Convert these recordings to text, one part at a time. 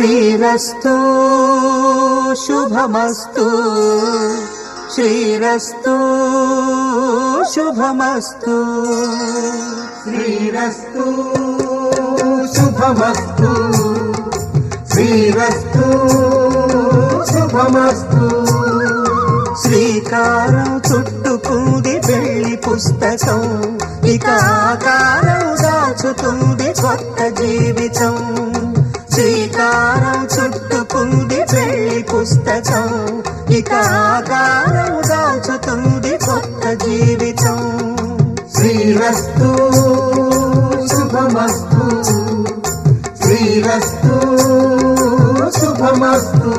శ్రీరస్తు శుభమస్తు శ్రీరస్తు శుభమస్తు శ్రీరస్తు శుభమస్తు శ్రీరస్తు శుభమస్తు శ్రీకారం చుట్టుకుంది పెళ్లి పుస్తకం ఇక ఆకారం దాచుతుంది కొత్త జీవితం శ్రీకారం చుట్టుకుంది పెళ్లి పుస్తకం ఇక ఆకారం దాచుతుంది కొత్త జీవితం శ్రీరస్తు శుభమస్తు శ్రీరస్తు శుభమస్తు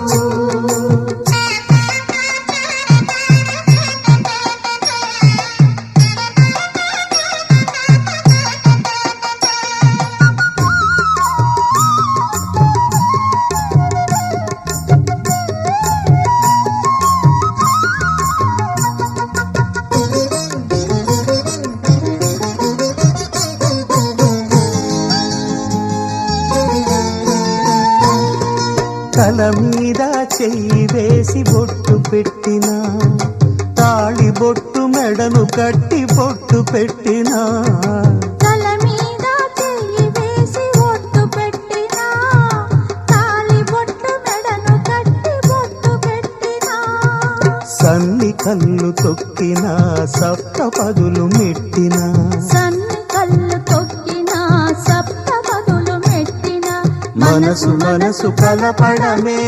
తల మీద చెయ్యి వేసి బొట్టు పెట్టినా తాళి బొట్టు మెడను కట్టి బొట్టు పెట్టినా తల మీద చెయ్యి వేసి బొట్టు పెట్టినా తాళి బొట్టు మెడను కట్టి బొట్టు పెట్టినా సన్ని కళ్ళు తొక్కినా సప్త పదులు మెట్టినా సన్ని కళ్ళు తొక్కినా సప్త పదులు మెట్టినా మనసు మనసు కలపడమే